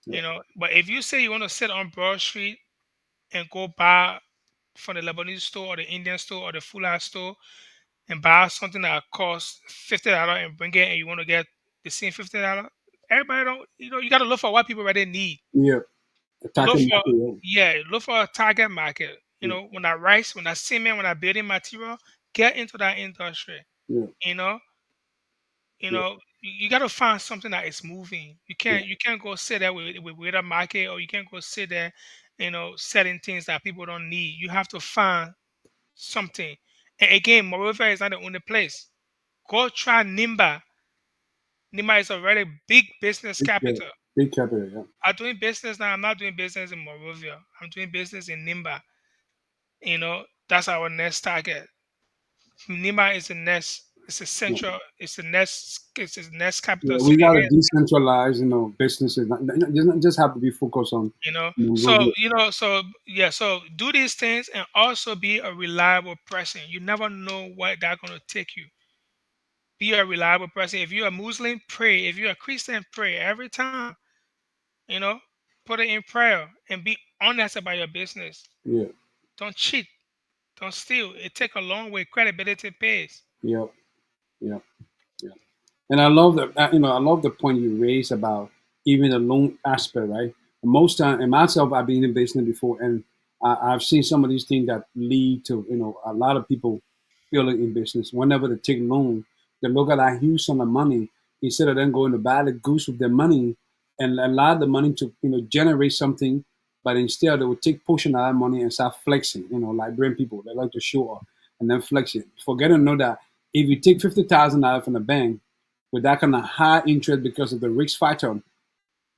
[SPEAKER 1] Yeah.
[SPEAKER 2] But if you say you want to sit on Broad Street and go buy from the Lebanese store or the Indian store or the Fula store and buy something that costs $50 and bring it, and you want to get the same $50, everybody don't, you got to look for what people really need.
[SPEAKER 1] Yeah.
[SPEAKER 2] Look
[SPEAKER 1] Attacking
[SPEAKER 2] for
[SPEAKER 1] market.
[SPEAKER 2] Yeah, look for a target market.
[SPEAKER 1] Yeah.
[SPEAKER 2] When that rice, when that cement, when that building material, get into that industry.
[SPEAKER 1] Yeah.
[SPEAKER 2] You know,
[SPEAKER 1] Yeah.
[SPEAKER 2] you got to find something that is moving. You
[SPEAKER 1] Yeah.
[SPEAKER 2] can't go sit there with a market, or you can't go sit there, selling things that people don't need. You have to find something. And again, Moreover is not the only place. Go try Nimba. Nimba is a very big business
[SPEAKER 1] Yeah.
[SPEAKER 2] capital.
[SPEAKER 1] Big capital. Yeah.
[SPEAKER 2] I'm doing business now. I'm not doing business in Morovia. I'm doing business in Nimba. That's our next target. Nima is the next. It's the
[SPEAKER 1] Yeah.
[SPEAKER 2] central. It's the next. It's the next capital
[SPEAKER 1] Yeah, we
[SPEAKER 2] city
[SPEAKER 1] gotta
[SPEAKER 2] here.
[SPEAKER 1] decentralize, businesses. Doesn't just have to be focused on.
[SPEAKER 2] So So yeah. So do these things and also be a reliable person. You never know what that's gonna take you. Be a reliable person. If you're a Muslim, pray. If you're a Christian, pray every time. You know, put it in prayer and be honest about your business.
[SPEAKER 1] Yeah,
[SPEAKER 2] Don't cheat. Don't steal. It take a long way. Credibility pays.
[SPEAKER 1] yeah, yeah, yeah. And I love that. I love the point you raised about even the loan aspect, right? Most time, and myself, I've been in business before, and I've seen some of these things that lead to a lot of people failing in business. Whenever they take loan, they look at that huge sum of money instead of then going to buy the goose with their money and allow the money to generate something. But instead, they would take portion of that money and start flexing. Like brain people, they like to show off and then flex it. Forget to know that if you take $50,000 from the bank with that kind of high interest because of the risk factor,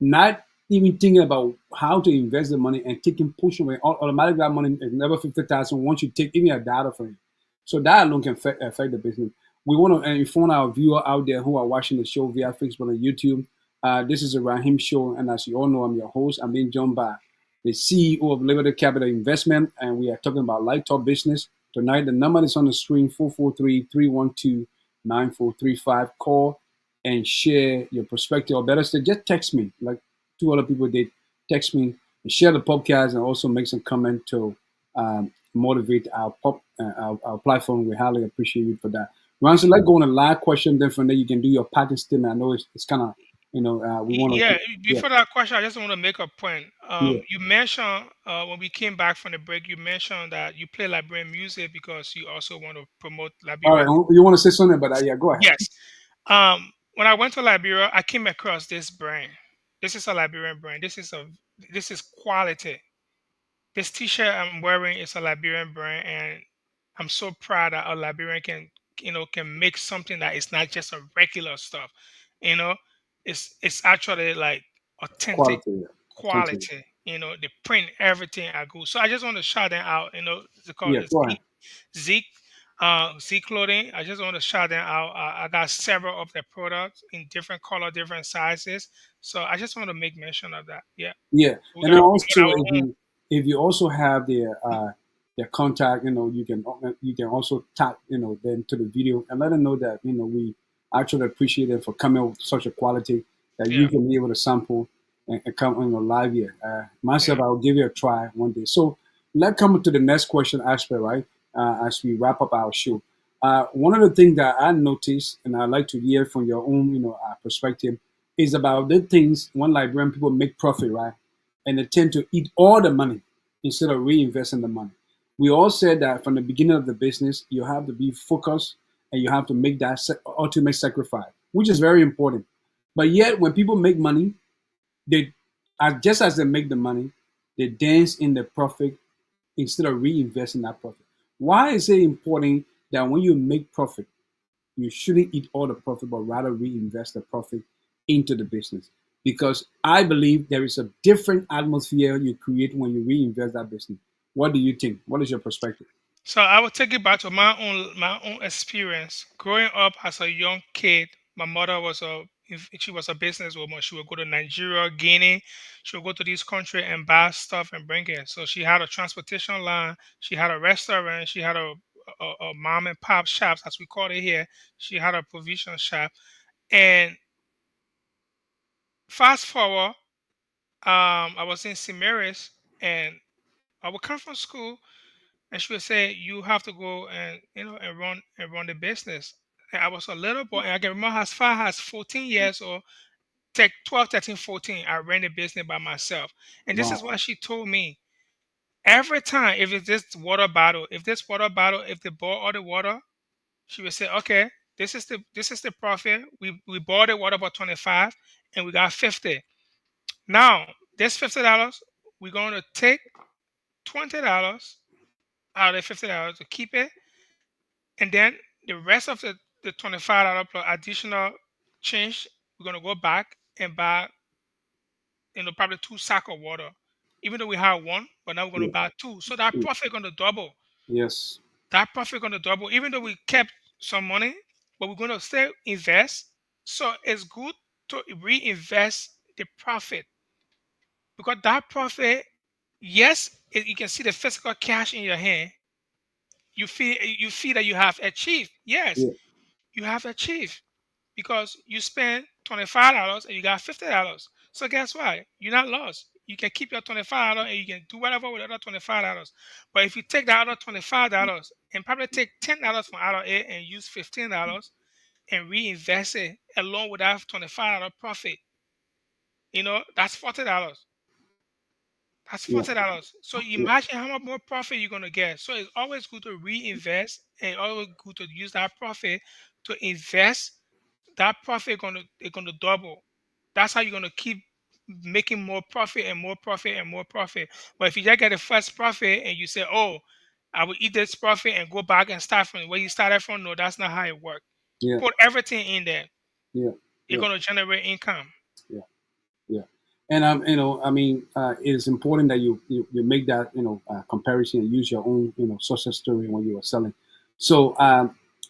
[SPEAKER 1] not even thinking about how to invest the money and taking portion away, automatically that money is never 50,000 once you take even a dollar from it. So that alone can affect the business. We want to inform our viewer out there who are watching the show via Facebook and YouTube. This is a Rahim show, and as you all know, I'm your host. I'm being joined by the CEO of Liberty Capital Investment, and we are talking about Light Talk Business. Tonight, the number is on the screen, 443-312-9435. Call and share your perspective, or better still, just text me, like two other people did. Text me and share the podcast, and also make some comment to motivate our platform. We highly appreciate you for that. Ron, so let's go on a live question. Then from there, you can do your pattern statement. I know it's kind of we want to.
[SPEAKER 2] Yeah.
[SPEAKER 1] Yeah,
[SPEAKER 2] Before that question, I just want to make a point.
[SPEAKER 1] yeah.
[SPEAKER 2] You mentioned when we came back from the break, you mentioned that you play Liberian music because you also want to promote
[SPEAKER 1] All right,
[SPEAKER 2] Liberian.
[SPEAKER 1] you want to say something about that? Yeah, go ahead.
[SPEAKER 2] Yes. When I went to Liberia, I came across this brand. This is a Liberian brand. This is quality. This T-shirt I'm wearing is a Liberian brand, and I'm so proud that a Liberian can can make something that is not just a regular stuff. You know, it's actually like authentic
[SPEAKER 1] Quality, yeah. Totally.
[SPEAKER 2] quality. The print, everything are good. So I just want to shout them out. It's called
[SPEAKER 1] Yeah, go ahead.
[SPEAKER 2] Zeke, Z clothing. I just want to shout them out. I got several of their products in different color, different sizes. So I just want to make mention of that. Yeah,
[SPEAKER 1] Yeah,
[SPEAKER 2] we
[SPEAKER 1] and then
[SPEAKER 2] got
[SPEAKER 1] also
[SPEAKER 2] our own.
[SPEAKER 1] if you also have their contact, you can also tag them to the video and let them know that we actually appreciate them for coming with such a quality that you
[SPEAKER 2] Yeah,
[SPEAKER 1] can be able to sample and come live here.
[SPEAKER 2] yeah.
[SPEAKER 1] Myself, I'll give you a try one day. So let's come to the next question aspect, right? As we wrap up our show, one of the things that I noticed, and I'd like to hear from your own perspective, is about the things when Liberian people make profit, right? And they tend to eat all the money instead of reinvesting the money. We all said that from the beginning of the business, you have to be focused and you have to make that ultimate sacrifice, which is very important. But yet, when people make money, they just as they make the money, they dance in the profit instead of reinvesting that profit. Why is it important that when you make profit, you shouldn't eat all the profit, but rather reinvest the profit into the business? Because I believe there is a different atmosphere you create when you reinvest that business. What do you think? What is your perspective?
[SPEAKER 2] So I will take it back to my own experience. Growing up as a young kid, my mother was she was a businesswoman. She would go to Nigeria, Guinea. She would go to this country and buy stuff and bring it. So she had a transportation line. She had a restaurant. She had a mom and pop shops, as we call it here. She had a provision shop. And fast forward, I was in Samaris, and I would come from school, and she would say, "You have to go and and run the business." And I was a little boy, and I can remember as far as 14 years or 12, 13, 14, I ran the business by myself. And this is
[SPEAKER 1] Wow.
[SPEAKER 2] what she told me. Every time, if it's this water bottle, if they bought all the water, she would say, "Okay, this is the profit. We bought the water for 25, and we got 50. Now, this $50, we're going to take $20 out of the $50 to keep it, and then the rest of the $25 plus additional change, we're gonna go back and buy, probably two sack of water. Even though we have one, but now we're gonna
[SPEAKER 1] Yeah.
[SPEAKER 2] buy two. So that
[SPEAKER 1] Yeah.
[SPEAKER 2] profit gonna double.
[SPEAKER 1] Yes.
[SPEAKER 2] That profit gonna double. Even though we kept some money, but we're gonna still invest. So it's good to reinvest the profit, because that profit, yes, you can see the physical cash in your hand. You feel that you have achieved. Yes,
[SPEAKER 1] Yeah.
[SPEAKER 2] you have achieved, because you spend $25 and you got $50. So guess what? You're not lost. You can keep your $25 and you can do whatever with the other $25. But if you take the other $25 and probably take $10 from out of it and use $15 and reinvest it along with that $25 profit, that's $40. That's
[SPEAKER 1] Yeah.
[SPEAKER 2] $40. So
[SPEAKER 1] Yeah.
[SPEAKER 2] imagine how much more profit you're gonna get. So it's always good to reinvest and always good to use that profit to invest. That profit gonna double. That's how you're gonna keep making more profit and more profit and more profit. But if you just get the first profit and you say, "Oh, I will eat this profit and go back and start from where you started from," no, that's not how it works.
[SPEAKER 1] Yeah.
[SPEAKER 2] Put everything in there.
[SPEAKER 1] Yeah.
[SPEAKER 2] You're
[SPEAKER 1] Yeah.
[SPEAKER 2] gonna generate income.
[SPEAKER 1] Yeah. Yeah. And I mean, it is important that you make that comparison and use your own success story when you are selling. So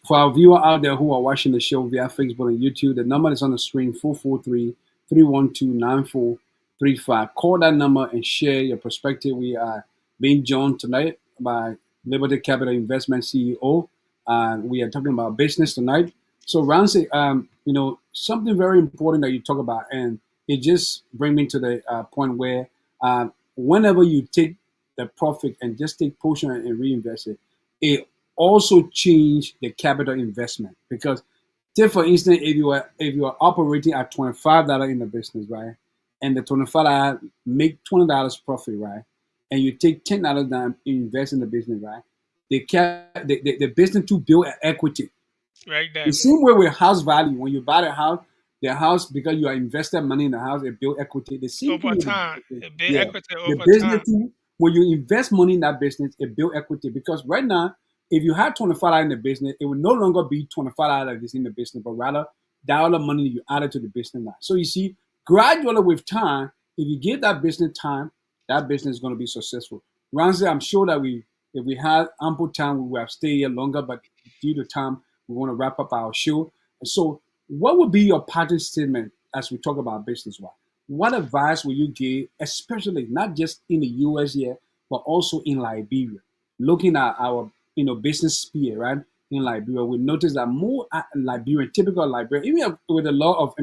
[SPEAKER 1] for our viewer out there who are watching the show via Facebook and YouTube, the number is on the screen: 443-312-9435. Call that number and share your perspective. We are being joined tonight by Liberty Capital Investment CEO. We are talking about business tonight. So Ramsey, something very important that you talk about, and it just brings me to the point where whenever you take the profit and just take portion and reinvest it, it also change the capital investment. Because take for instance, if you are operating at $25 in the business, right, and the $25 make $20 profit, right, and you take $10 down and invest in the business, right, the business to build an equity.
[SPEAKER 2] Right
[SPEAKER 1] The
[SPEAKER 2] there.
[SPEAKER 1] same way with house value, when you buy the house, The house, because you are invested money in the house, it build equity. The same thing
[SPEAKER 2] over
[SPEAKER 1] with the
[SPEAKER 2] time.
[SPEAKER 1] business.
[SPEAKER 2] It build
[SPEAKER 1] Yeah.
[SPEAKER 2] equity
[SPEAKER 1] The
[SPEAKER 2] over
[SPEAKER 1] business
[SPEAKER 2] time.
[SPEAKER 1] too, when you invest money in that business, it build equity. Because right now, if you had $25 in the business, it would no longer be $25 that's in the business, but rather that other money you added to the business now. So you see, gradually with time, if you give that business time, that business is going to be successful. Ramsey, I'm sure that if we had ample time, we would have stayed here longer, but due to time, we want to wrap up our show. So, what would be your parting statement as we talk about business? What advice will you give, especially not just in the US here, but also in Liberia? Looking at our business sphere, right? In Liberia, we notice that more Liberian, typical Liberian, even with the law of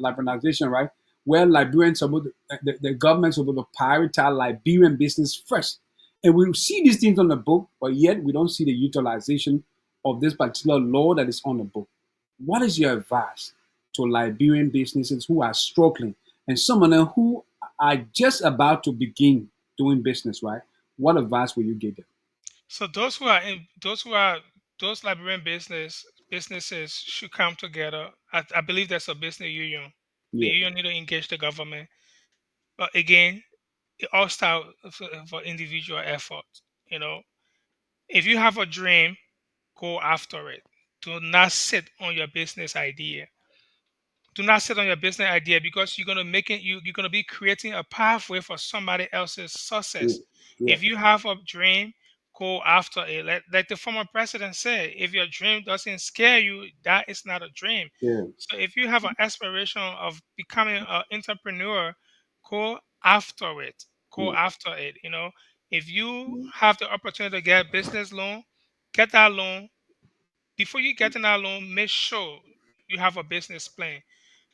[SPEAKER 1] liberalization, right? Where Liberians are the government's supposed to prioritize Liberian business first. And we see these things on the book, but yet we don't see the utilization of this particular law that is on the book. What is your advice to Liberian businesses who are struggling and some of them who are just about to begin doing business, right? What advice will you give them?
[SPEAKER 2] So those Liberian businesses should come together. I believe there's a business union. The
[SPEAKER 1] Yeah,
[SPEAKER 2] union need to engage the government. But again, it all starts for individual effort. You know, if you have a dream, go after it. Do not sit on your business idea. Do not sit on your business idea because you're gonna make it. You're gonna be creating a pathway for somebody else's
[SPEAKER 1] yeah,
[SPEAKER 2] success.
[SPEAKER 1] yeah,
[SPEAKER 2] If you have a dream, go after it. Like the former president said, if your dream doesn't scare you, that is not a dream.
[SPEAKER 1] yeah,
[SPEAKER 2] So if you have an aspiration of becoming an entrepreneur, go after it. Go
[SPEAKER 1] yeah,
[SPEAKER 2] after it. If you have the opportunity to get a business loan, get that loan. Before you get in that loan, make sure you have a business plan.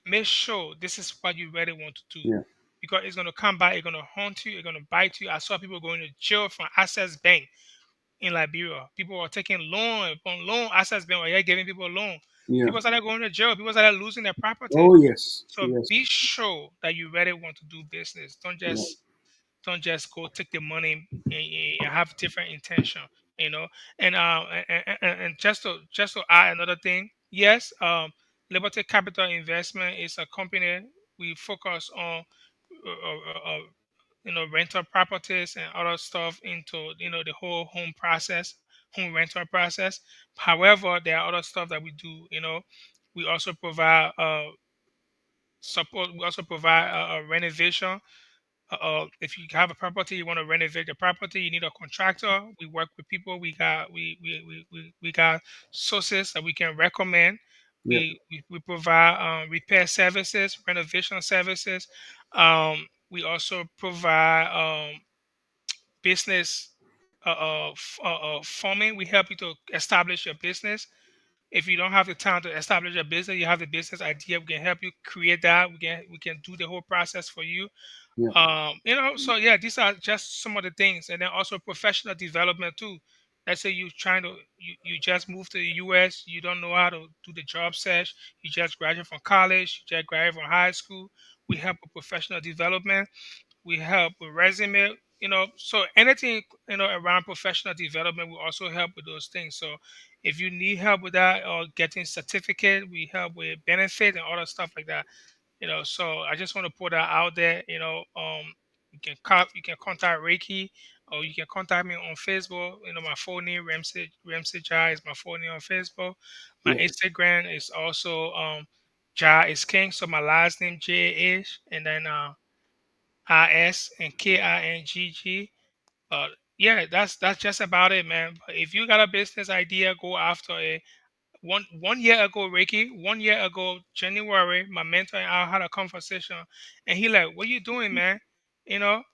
[SPEAKER 2] Make sure this is what you really want to do,
[SPEAKER 1] yeah,
[SPEAKER 2] because it's going to come back, it's going to haunt you, it's going to bite you. I saw people going to jail from Access Bank in Liberia. People were taking loan upon loan. Access Bank were giving people a loan.
[SPEAKER 1] yeah.
[SPEAKER 2] People started going to jail. People started losing their property.
[SPEAKER 1] Oh yes,
[SPEAKER 2] So
[SPEAKER 1] yes,
[SPEAKER 2] be sure that you really want to do business. Don't
[SPEAKER 1] yeah,
[SPEAKER 2] just don't just go take the money and have different intention. You know, and just to add another thing, yes, Liberty Capital Investment is a company. We focus on rental properties and other stuff into the whole home rental process. However, there are other stuff that we do. We also provide support. We also provide a renovation. If you have a property, you want to renovate the property, you need a contractor. We work with people. We got sources that we can recommend.
[SPEAKER 1] yeah,
[SPEAKER 2] We provide repair services, renovation services. We also provide business farming. We help you to establish your business. If you don't have the time to establish your business, you have the business idea. We can help you create that. We can do the whole process for you.
[SPEAKER 1] yeah,
[SPEAKER 2] So yeah, these are just some of the things, and then also professional development too. Let's say you just moved to the US, you don't know how to do the job search, you just graduated from college, you just graduated from high school. We help with professional development. We help with resume. So anything around professional development, we also help with those things. So if you need help with that or getting certificate, we help with benefit and other stuff like that. So I just want to put that out there. You can contact Reiki, or you can contact me on Facebook. My phone name Ramsey Jai is my phone name on Facebook. My
[SPEAKER 1] yeah,
[SPEAKER 2] Instagram is also Jai is King. So my last name J-A-H, and then I-S and K-I-N-G-G. Yeah, that's just about it, man. But if you got a business idea, go after it. One year ago, Ricky, 1 year ago, January, my mentor and I had a conversation, and he like, "What you doing, man? You know,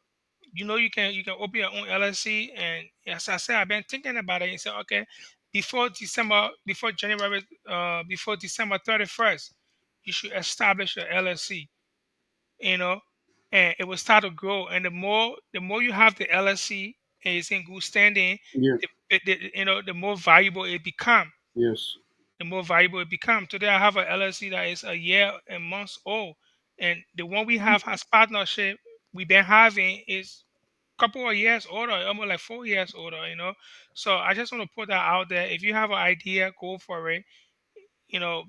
[SPEAKER 2] you can open your own LLC." And as I said, I've been thinking about it. He said, "Okay, before December 31st, you should establish your LLC." You know, and it will start to grow. And the more you have the LLC and it's in good standing,
[SPEAKER 1] yeah,
[SPEAKER 2] the more valuable it become.
[SPEAKER 1] yes,
[SPEAKER 2] The more valuable it becomes. Today, I have a LLC that is a year and months old, and the one we have as partnership we've been having is a couple of years older, almost like 4 years older. So I just want to put that out there. If you have an idea, go for it. You know,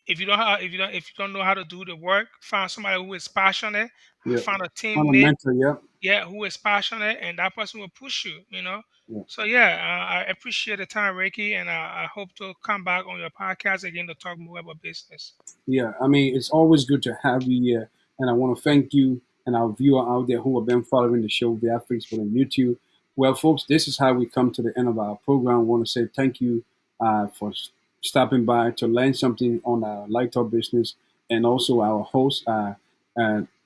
[SPEAKER 2] if you don't know how to do the work, find somebody who is passionate.
[SPEAKER 1] Yeah.
[SPEAKER 2] Find a teammate,
[SPEAKER 1] Fundamental, yep.
[SPEAKER 2] yeah, who is passionate, and that person will push you.
[SPEAKER 1] Yeah.
[SPEAKER 2] So yeah, I appreciate the time, Ricky, and I hope to come back on your podcast again to talk more about business.
[SPEAKER 1] Yeah, I mean, it's always good to have you here. And I want to thank you and our viewer out there who have been following the show via Facebook and YouTube. Well, folks, this is how we come to the end of our program. I want to say thank you for stopping by to learn something on our Like Talk business, and also our host,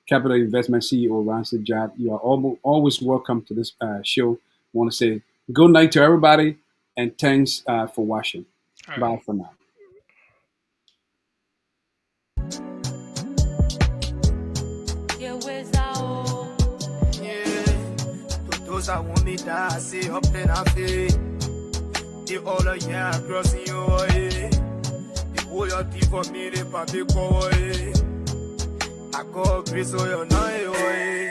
[SPEAKER 1] Capital Investment CEO, Ransid Jad. You are always welcome to this show. I want to say good night to everybody, and thanks for watching.
[SPEAKER 2] All right.
[SPEAKER 1] Bye for now.
[SPEAKER 3] Those I want me die, see up in our feet. The all of yeah, crossing your way. The whole your team for me, the papi go away. I go grace or your night away.